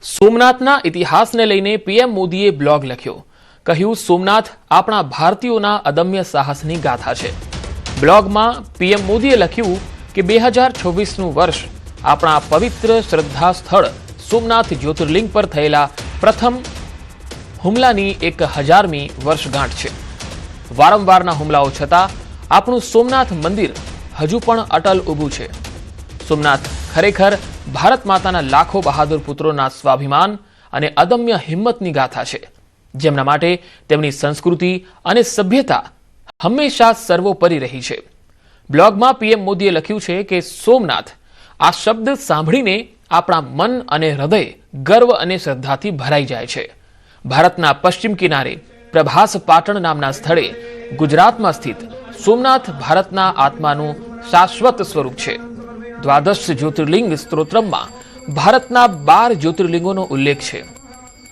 સોમનાથના ઇતિહાસને લઈને પીએમ મોદીએ બ્લોગ લખ્યો. કહ્યું, સોમનાથ આપણા ભારતીયોના અદમ્ય સાહસની ગાથા છે. બ્લોગમાં પીએમ મોદીએ લખ્યું કે 2026નું વર્ષ આપણા પવિત્ર શ્રદ્ધા સ્થળ સોમનાથ જ્યોતિર્લિંગ પર થયેલા પ્રથમ હુમલાની 1000મી વર્ષગાંઠ છે. વારંવારના હુમલાઓ છતાં આપણું સોમનાથ મંદિર હજુ પણ અટલ ઊભું છે. સોમનાથ ખરેખર ભારત માતાના લાખો બહાદુર પુત્રોના સ્વાભિમાન અને અદમ્ય હિંમતની ગાથા છે, જેમના માટે તેમની સંસ્કૃતિ અને સભ્યતા હંમેશા સર્વોપરી રહી છે. બ્લોગમાં પીએમ મોદીએ લખ્યું છે કે સોમનાથ આ શબ્દ સાંભળીને આપણા મન અને હૃદય ગર્વ અને શ્રદ્ધાથી ભરાઈ જાય છે. ભારતના પશ્ચિમ કિનારે પ્રભાસ પાટણ નામના સ્થળે ગુજરાતમાં સ્થિત સોમનાથ ભારતના આત્માનું શાશ્વત સ્વરૂપ છે. દ્વાદશ જ્યોતિર્લિંગ સ્તોત્રમાં ભારતના 12 જ્યોતિર્લિંગોનો ઉલ્લેખ છે.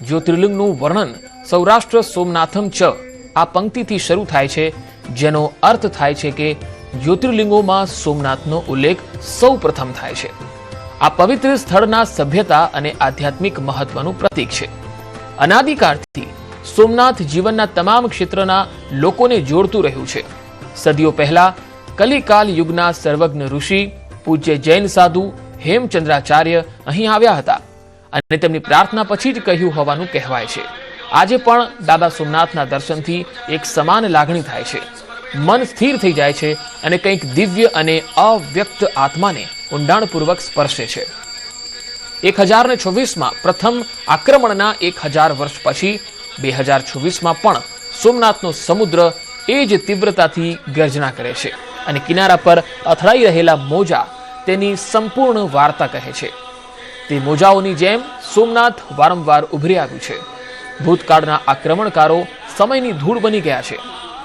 જ્યોતિર્લિંગનું વર્ણન સૌરાષ્ટ્ર સોમનાથમ ચ આ પંક્તિથી શરૂ થાય છે, જેનો અર્થ થાય છે કે જ્યોતિર્લિંગોમાં સોમનાથનો ઉલ્લેખ સૌ પ્રથમ થાય છે. આ પવિત્ર સ્થળના સભ્યતા અને આધ્યાત્મિક મહત્વનું પ્રતીક છે. અનાદિકાળથી સોમનાથ જીવનના તમામ ક્ષેત્રના લોકોને જોડતું રહ્યું છે. સદીઓ પહેલા કલિકાલ યુગના સર્વજ્ઞ ઋષિ પૂજ્ય જૈન સાધુ હેમચંદ્રાચાર્ય અહીં આવ્યા હતા અને તેમની પ્રાર્થના પછી જ કહ્યું હોવાનું કહેવાય છે. આજે પણ દાદા સોમનાથના દર્શનથી એક સમાન લાગણી થાય છે. મન સ્થિર થઈ જાય છે અને કંઈક દિવ્ય અને અવ્યક્ત આત્માને ઊંડાણપૂર્વક સ્પર્શે છે. 1026માં પ્રથમ આક્રમણના 1000 વર્ષ પછી 2026માં પણ સોમનાથનો સમુદ્ર એ જ તીવ્રતાથી ગર્જના કરે છે અને કિનારા પર અથડાઈ રહેલા મોજા તેની સંપૂર્ણ વાર્તા કહે છે. તે મોજાઓની જેમ સોમનાથ વારંવાર ઉભરી આવ્યું છે. ભૂતકાળના આક્રમણકારો સમયની ધૂળ બની ગયા છે.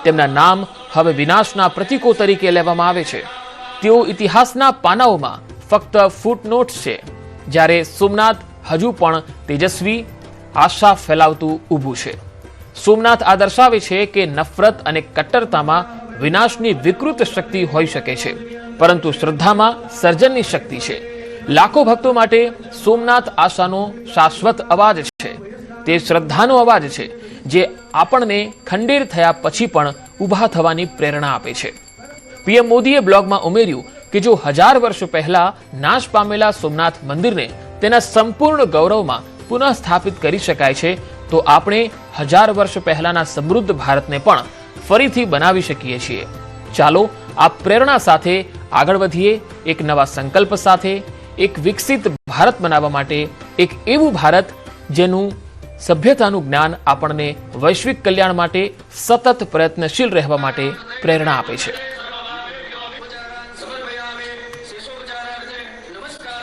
તેમના નામ હવે વિનાશના પ્રતીકો તરીકે લેવામાં આવે છે. તેઓ ઇતિહાસના પાનાઓમાં ફક્ત ફૂટનોટ્સ છે, જ્યારે સોમનાથ હજુ પણ તેજસ્વી આશા ફેલાવતું ઊભું છે. સોમનાથ આ દર્શાવે છે કે નફરત અને કટ્ટરતામાં વિનાશની વિકૃત શક્તિ હોઈ શકે છે, પરંતુ શ્રદ્ધામાં સર્જનની શક્તિ છે. લાખો ભક્તો માટે સોમનાથ આશાનો શાશ્વત અવાજ છે. તે શ્રદ્ધાનો અવાજ છે જે આપણને ખંડેર થયા પછી પણ ઊભા થવાની પ્રેરણા આપે છે. પીએમ મોદીએ બ્લોગમાં ઉમેર્યું કે જો 1000 વર્ષ પહેલા નાશ પામેલા સોમનાથ મંદિરને તેના સંપૂર્ણ ગૌરવમાં પુનઃ સ્થાપિત કરી શકાય છે, તો આપણે 1000 વર્ષ પહેલાના સમૃદ્ધ ભારતને પણ ફરીથી બનાવી શકીએ છીએ. ચાલો આ પ્રેરણા સાથે આગળ વધીએ, એક નવા સંકલ્પ સાથે, એક વિકસિત ભારત બનાવવા માટે, એક એવું ભારત જેનું સભ્યતાનું જ્ઞાન આપણને વૈશ્વિક કલ્યાણ માટે સતત પ્રયત્નશીલ રહેવા માટે પ્રેરણા આપે છે.